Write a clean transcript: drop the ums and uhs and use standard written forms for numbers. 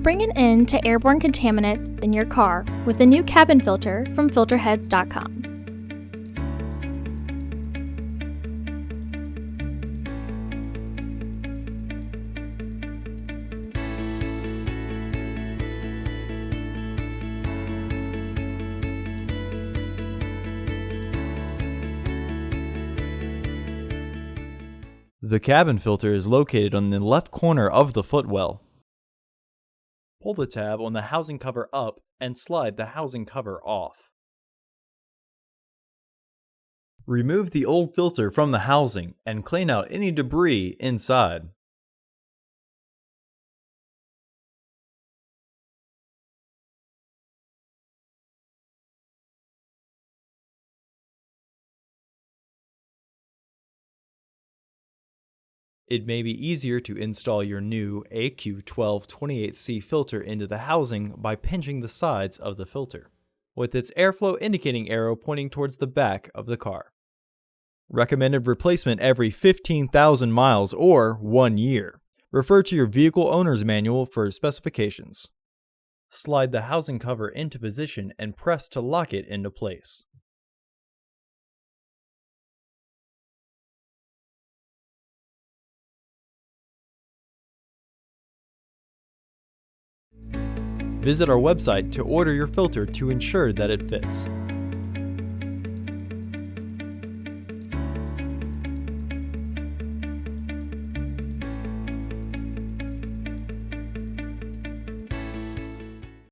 Bring an end to airborne contaminants in your car with the new cabin filter from Filterheads.com. The cabin filter is located on the left corner of the footwell. Pull the tab on the housing cover up and slide the housing cover off. Remove the old filter from the housing and clean out any debris inside. It may be easier to install your new AQ1228C filter into the housing by pinching the sides of the filter, with its airflow indicating arrow pointing towards the back of the car. Recommended replacement every 15,000 miles or 1 year. Refer to your vehicle owner's manual for specifications. Slide the housing cover into position and press to lock it into place. Visit our website to order your filter to ensure that it fits.